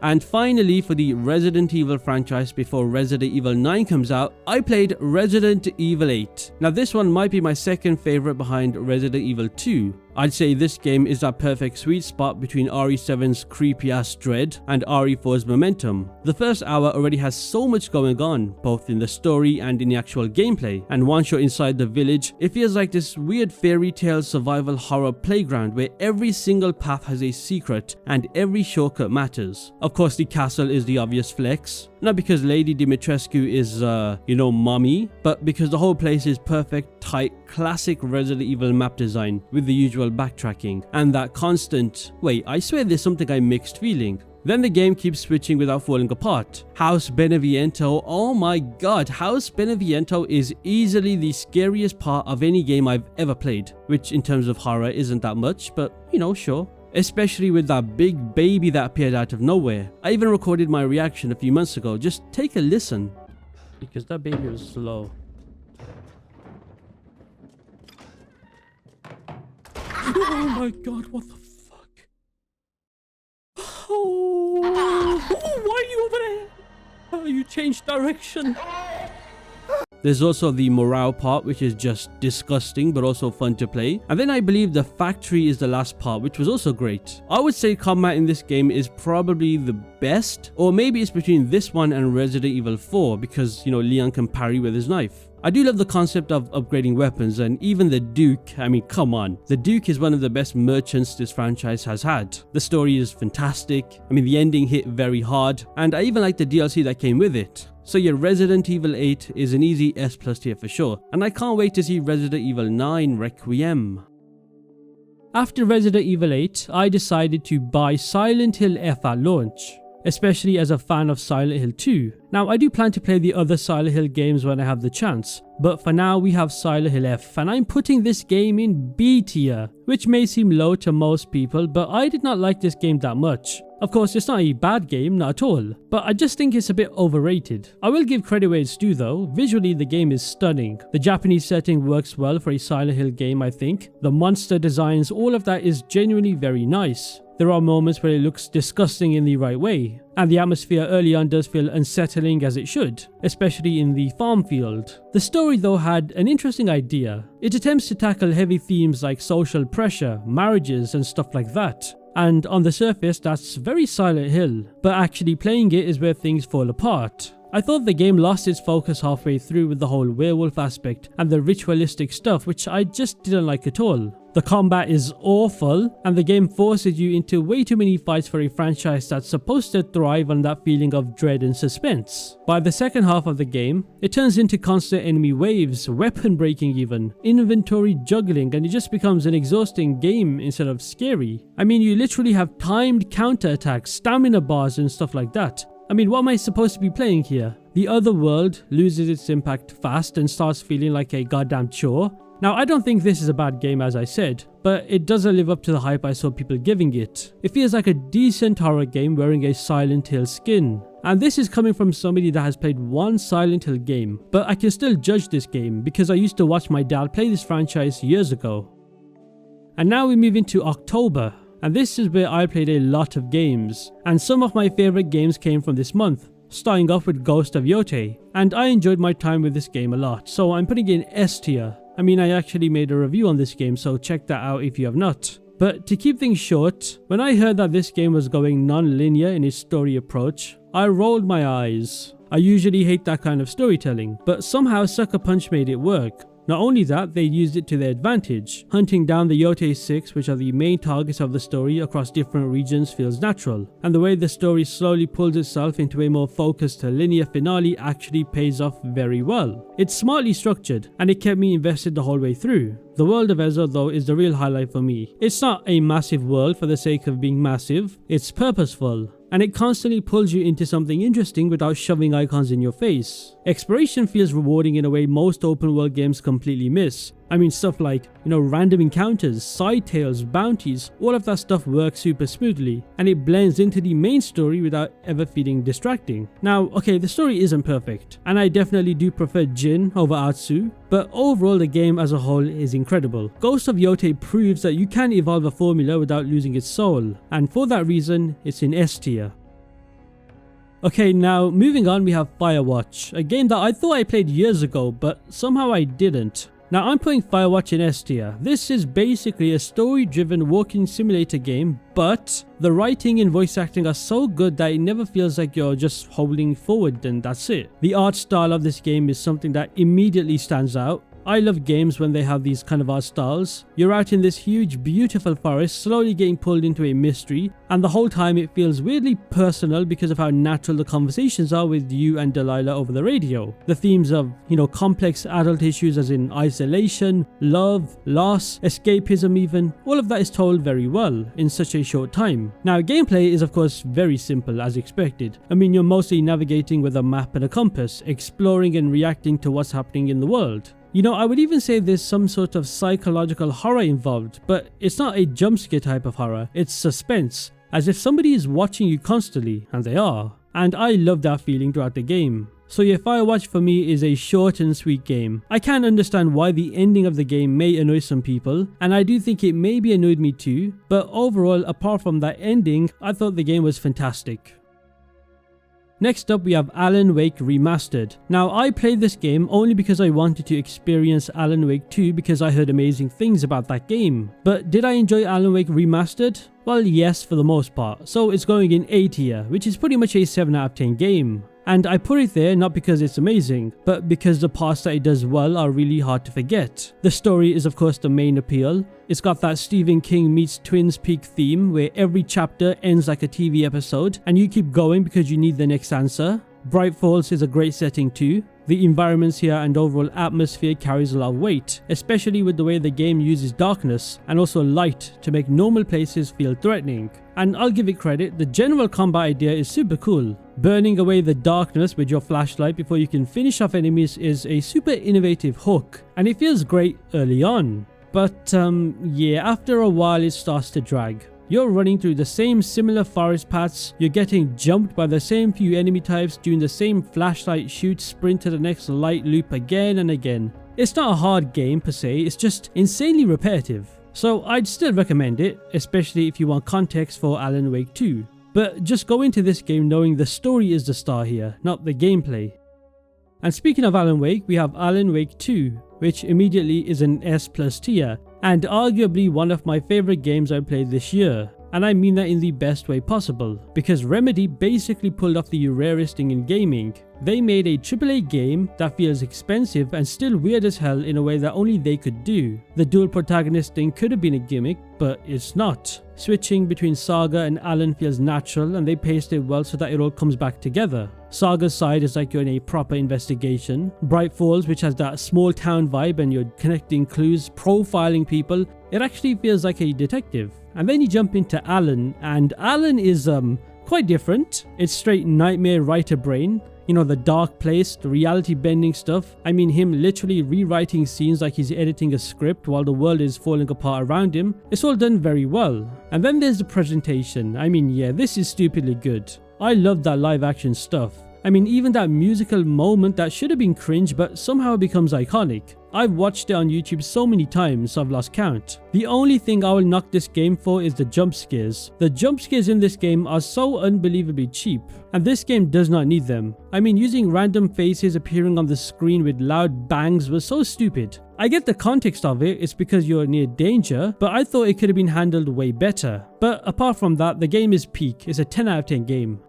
And finally, for the Resident Evil franchise before Resident Evil 9 comes out, I played Resident Evil 8. Now this one might be my second favorite behind Resident Evil 2. I'd say this game is that perfect sweet spot between RE7's creepy ass dread and RE4's momentum. The first hour already has so much going on, both in the story and in the actual gameplay, and once you're inside the village, it feels like this weird fairy tale survival horror playground where every single path has a secret and every shortcut matters. Of course, the castle is the obvious flex, not because Lady Dimitrescu is, mommy, but because the whole place is perfect, tight, classic Resident Evil map design with the usual backtracking and that constant, wait, I swear there's something I mixed feeling. Then the game keeps switching without falling apart. House Beneviento, oh my god, House Beneviento is easily the scariest part of any game I've ever played, which in terms of horror isn't that much, but sure. Especially with that big baby that appeared out of nowhere. I even recorded my reaction a few months ago, just take a listen. because that baby was slow. Oh my god, what the fuck? Oh, why are you over there? Oh, you changed direction. There's also the morale part, which is just disgusting but also fun to play. And then I believe the factory is the last part, which was also great. I would say combat in this game is probably the best, or maybe it's between this one and Resident Evil 4 because, you know, Leon can parry with his knife. I do love the concept of upgrading weapons, and even the Duke, I mean, come on. The Duke is one of the best merchants this franchise has had. The story is fantastic. I mean, the ending hit very hard, and I even like the DLC that came with it. So yeah, Resident Evil 8 is an easy S+ tier for sure, and I can't wait to see Resident Evil 9 Requiem. After Resident Evil 8, I decided to buy Silent Hill F at launch, especially as a fan of Silent Hill 2. Now, I do plan to play the other Silent Hill games when I have the chance, but for now we have Silent Hill F, and I'm putting this game in B tier, which may seem low to most people, but I did not like this game that much. Of course, it's not a bad game, not at all, but I just think it's a bit overrated. I will give credit where it's due though. Visually, the game is stunning. The Japanese setting works well for a Silent Hill game, I think. The monster designs, all of that is genuinely very nice. There are moments where it looks disgusting in the right way, and the atmosphere early on does feel unsettling as it should, especially in the farm field. The story though had an interesting idea. It attempts to tackle heavy themes like social pressure, marriages and stuff like that. And on the surface that's very Silent Hill, but actually playing it is where things fall apart. I thought the game lost its focus halfway through with the whole werewolf aspect and the ritualistic stuff, which I just didn't like at all. The combat is awful, and the game forces you into way too many fights for a franchise that's supposed to thrive on that feeling of dread and suspense. By the second half of the game, it turns into constant enemy waves, weapon breaking even, inventory juggling, and it just becomes an exhausting game instead of scary. I mean, you literally have timed counterattacks, stamina bars and stuff like that. I mean, what am I supposed to be playing here? The other world loses its impact fast and starts feeling like a goddamn chore. Now, I don't think this is a bad game as I said, but it doesn't live up to the hype I saw people giving it. It feels like a decent horror game wearing a Silent Hill skin. And this is coming from somebody that has played one Silent Hill game, but I can still judge this game because I used to watch my dad play this franchise years ago. And now we move into October. And this is where I played a lot of games, and some of my favourite games came from this month, starting off with Ghost of Yotei, and I enjoyed my time with this game a lot, so I'm putting it in S tier. I mean, I actually made a review on this game, so check that out if you have not. But to keep things short, when I heard that this game was going non-linear in its story approach, I rolled my eyes. I usually hate that kind of storytelling, but somehow Sucker Punch made it work. Not only that, they used it to their advantage. Hunting down the Yotei 6, which are the main targets of the story across different regions, feels natural. And the way the story slowly pulls itself into a more focused linear finale actually pays off very well. It's smartly structured, and it kept me invested the whole way through. The world of Ezra though is the real highlight for me. It's not a massive world for the sake of being massive, it's purposeful. And it constantly pulls you into something interesting without shoving icons in your face. Exploration feels rewarding in a way most open world games completely miss. I mean, stuff like, random encounters, side tales, bounties, all of that stuff works super smoothly, and it blends into the main story without ever feeling distracting. Now, okay, the story isn't perfect, and I definitely do prefer Jin over Atsu, but overall the game as a whole is incredible. Ghost of Yotei proves that you can evolve a formula without losing its soul, and for that reason, it's in S tier. Okay, now moving on, we have Firewatch, a game that I thought I played years ago, but somehow I didn't. Now I'm putting Firewatch in S tier. This is basically a story-driven walking simulator game, but the writing and voice acting are so good that it never feels like you're just holding forward and that's it. The art style of this game is something that immediately stands out. I love games when they have these kind of art styles. You're out in this huge, beautiful forest, slowly getting pulled into a mystery, and the whole time it feels weirdly personal because of how natural the conversations are with you and Delilah over the radio. The themes of, complex adult issues as in isolation, love, loss, escapism even, all of that is told very well in such a short time. Now, gameplay is of course very simple as expected. I mean, you're mostly navigating with a map and a compass, exploring and reacting to what's happening in the world. I would even say there's some sort of psychological horror involved, but it's not a jumpscare type of horror, it's suspense, as if somebody is watching you constantly, and they are. And I love that feeling throughout the game. So yeah, Firewatch for me is a short and sweet game. I can understand why the ending of the game may annoy some people, and I do think it maybe annoyed me too, but overall, apart from that ending, I thought the game was fantastic. Next up we have Alan Wake Remastered. Now I played this game only because I wanted to experience Alan Wake 2 because I heard amazing things about that game. But did I enjoy Alan Wake Remastered? Well, yes, for the most part. So it's going in A tier, which is pretty much a 7 out of 10 game. And I put it there not because it's amazing, but because the parts that it does well are really hard to forget. The story is of course the main appeal. It's got that Stephen King meets Twin Peaks theme where every chapter ends like a TV episode and you keep going because you need the next answer. Bright Falls is a great setting too. The environments here and overall atmosphere carries a lot of weight, especially with the way the game uses darkness and also light to make normal places feel threatening. And I'll give it credit, the general combat idea is super cool. Burning away the darkness with your flashlight before you can finish off enemies is a super innovative hook, and it feels great early on. But yeah, after a while it starts to drag. You're running through the same similar forest paths, you're getting jumped by the same few enemy types, doing the same flashlight shoot sprint to the next light loop again and again. It's not a hard game per se, it's just insanely repetitive. So I'd still recommend it, especially if you want context for Alan Wake 2. But just go into this game knowing the story is the star here, not the gameplay. And speaking of Alan Wake, we have Alan Wake 2, which immediately is an S+ tier, and arguably one of my favorite games I played this year. And I mean that in the best way possible, because Remedy basically pulled off the rarest thing in gaming. They made a AAA game that feels expensive and still weird as hell in a way that only they could do. The dual protagonist thing could have been a gimmick, but it's not. Switching between Saga and Alan feels natural and they paced it well so that it all comes back together. Saga's side is like you're in a proper investigation. Bright Falls, which has that small town vibe and you're connecting clues, profiling people, it actually feels like a detective. And then you jump into Alan, and Alan is quite different. It's straight nightmare writer brain. You know, the dark place, the reality bending stuff. I mean, him literally rewriting scenes like he's editing a script while the world is falling apart around him. It's all done very well. And then there's the presentation. I mean, yeah, this is stupidly good. I love that live action stuff. I mean, even that musical moment that should have been cringe but somehow becomes iconic. I've watched it on YouTube so many times I've lost count. The only thing I will knock this game for is the jump scares. The jump scares in this game are so unbelievably cheap, and this game does not need them. I mean, using random faces appearing on the screen with loud bangs was so stupid. I get the context of it, it's because you're near danger, but I thought it could have been handled way better. But apart from that, the game is peak. It's a 10 out of 10 game.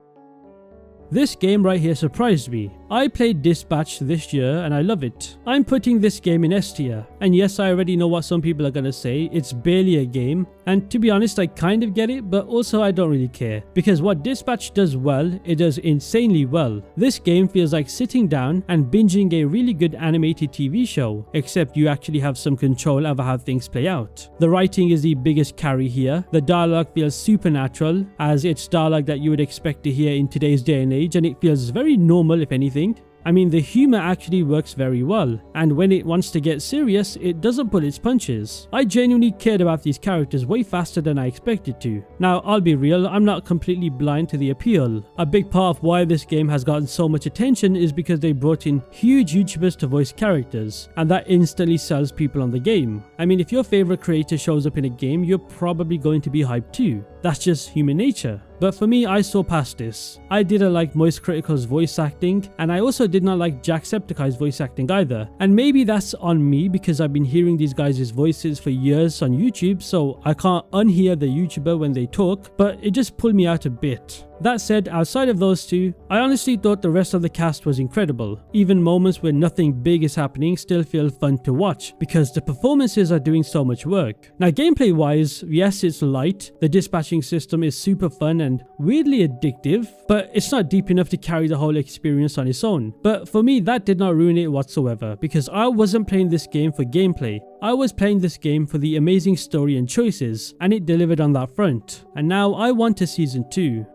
This game right here surprised me. I played Dispatch this year and I love it. I'm putting this game in S tier. And yes, I already know what some people are gonna say, it's barely a game. And to be honest, I kind of get it, but also I don't really care. Because what Dispatch does well, it does insanely well. This game feels like sitting down and binging a really good animated TV show, except you actually have some control over how things play out. The writing is the biggest carry here. The dialogue feels supernatural, as it's dialogue that you would expect to hear in today's day and age, and it feels very normal if anything. I mean, the humor actually works very well, and when it wants to get serious, it doesn't pull its punches. I genuinely cared about these characters way faster than I expected to. Now, I'll be real, I'm not completely blind to the appeal. A big part of why this game has gotten so much attention is because they brought in huge YouTubers to voice characters, and that instantly sells people on the game. I mean, if your favorite creator shows up in a game, you're probably going to be hyped too. That's just human nature. But for me, I saw past this. I didn't like Moist Critical's voice acting, and I also did not like Jacksepticeye's voice acting either. And maybe that's on me because I've been hearing these guys' voices for years on YouTube, so I can't unhear the YouTuber when they talk, but it just pulled me out a bit. That said, outside of those two, I honestly thought the rest of the cast was incredible. Even moments where nothing big is happening still feel fun to watch because the performances are doing so much work. Now, gameplay wise, yes, it's light. The dispatching system is super fun and weirdly addictive, but it's not deep enough to carry the whole experience on its own. But for me, that did not ruin it whatsoever because I wasn't playing this game for gameplay. I was playing this game for the amazing story and choices, and it delivered on that front. And now I want a season 2.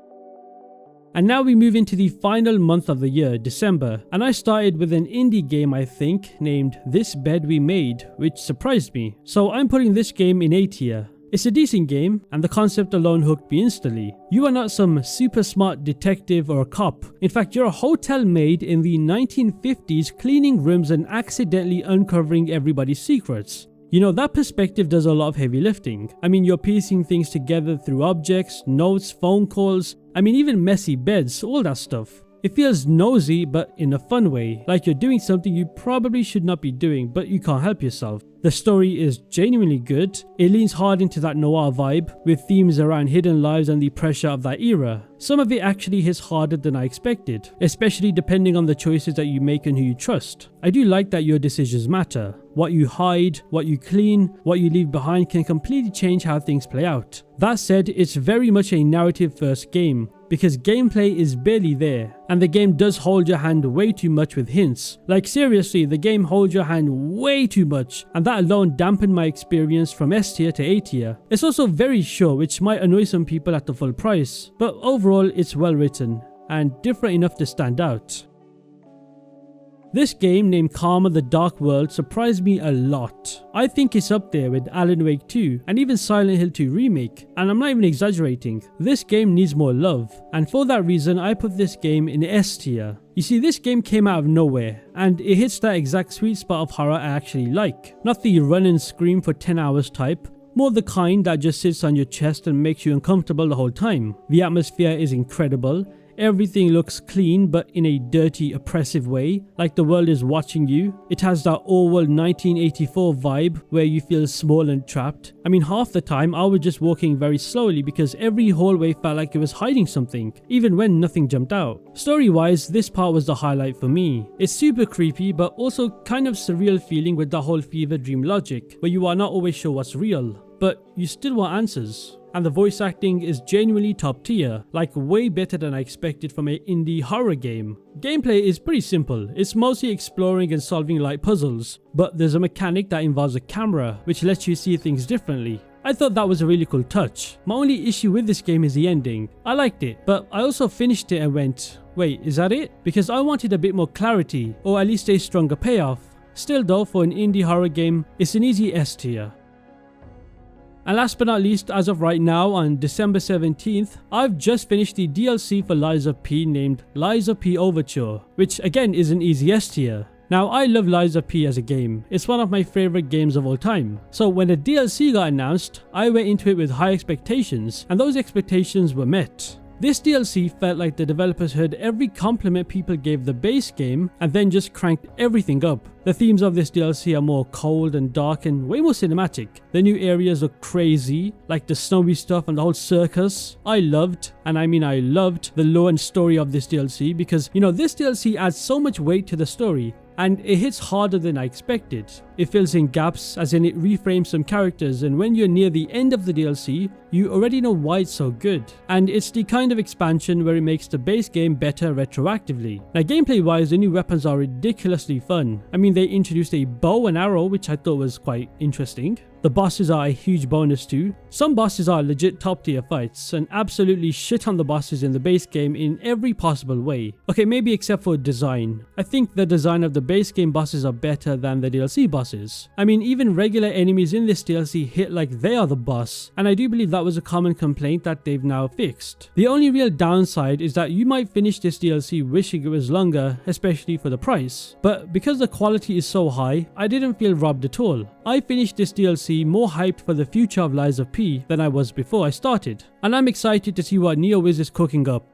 And now we move into the final month of the year, December, and I started with an indie game I think named This Bed We Made, which surprised me. So I'm putting this game in A tier. It's a decent game, and the concept alone hooked me instantly. You are not some super smart detective or a cop. In fact, you're a hotel maid in the 1950s cleaning rooms and accidentally uncovering everybody's secrets. You know, that perspective does a lot of heavy lifting. I mean, you're piecing things together through objects, notes, phone calls, even messy beds, all that stuff. It feels nosy, but in a fun way, like you're doing something you probably should not be doing, but you can't help yourself. The story is genuinely good. It leans hard into that noir vibe, with themes around hidden lives and the pressure of that era. Some of it actually hits harder than I expected, especially depending on the choices that you make and who you trust. I do like that your decisions matter. What you hide, what you clean, what you leave behind can completely change how things play out. That said, it's very much a narrative first game, because gameplay is barely there, and the game does hold your hand way too much with hints. Like seriously, the game holds your hand way too much, and that alone dampened my experience from S tier to A tier. It's also very short, which might annoy some people at the full price, but overall it's well written, and different enough to stand out. This game, named Karma the Dark World, surprised me a lot. I think it's up there with Alan Wake 2 and even Silent Hill 2 Remake, and I'm not even exaggerating. This game needs more love, and for that reason I put this game in S tier. You see, this game came out of nowhere, and it hits that exact sweet spot of horror I actually like. Not the run and scream for 10 hours type, more the kind that just sits on your chest and makes you uncomfortable the whole time. The atmosphere is incredible. Everything looks clean, but in a dirty, oppressive way, like the world is watching you. It has that Orwell 1984 vibe where you feel small and trapped. Half the time I was just walking very slowly because every hallway felt like it was hiding something, even when nothing jumped out. Story-wise, this part was the highlight for me. It's super creepy, but also kind of surreal feeling with the whole fever dream logic, where you are not always sure what's real, but you still want answers. And the voice acting is genuinely top tier, like way better than I expected from an indie horror game. Gameplay is pretty simple. It's mostly exploring and solving light puzzles, but there's a mechanic that involves a camera, which lets you see things differently. I thought that was a really cool touch. My only issue with this game is the ending. I liked it, but I also finished it and went, wait, is that it? Because I wanted a bit more clarity, or at least a stronger payoff. Still though, for an indie horror game, it's an easy S tier. And last but not least, as of right now on December 17th, I've just finished the DLC for Lies of P named Lies of P Overture, which again is an easy S tier. Now, I love Lies of P as a game. It's one of my favorite games of all time. So when the DLC got announced, I went into it with high expectations, and those expectations were met. This DLC felt like the developers heard every compliment people gave the base game and then just cranked everything up. The themes of this DLC are more cold and dark and way more cinematic. The new areas look crazy, like the snowy stuff and the whole circus. I loved the lore and story of this DLC because, this DLC adds so much weight to the story, and it hits harder than I expected. It fills in gaps, as in it reframes some characters, and when you're near the end of the DLC, you already know why it's so good. And it's the kind of expansion where it makes the base game better retroactively. Now, gameplay wise, the new weapons are ridiculously fun. They introduced a bow and arrow, which I thought was quite interesting. The bosses are a huge bonus too. Some bosses are legit top tier fights, and absolutely shit on the bosses in the base game in every possible way. Okay, maybe except for design. I think the design of the base game bosses are better than the DLC bosses. Even regular enemies in this DLC hit like they are the boss, and I do believe that was a common complaint that they've now fixed. The only real downside is that you might finish this DLC wishing it was longer, especially for the price. But because the quality is so high, I didn't feel robbed at all. I finished this DLC more hyped for the future of Lies of P than I was before I started, and I'm excited to see what NeoWiz is cooking up.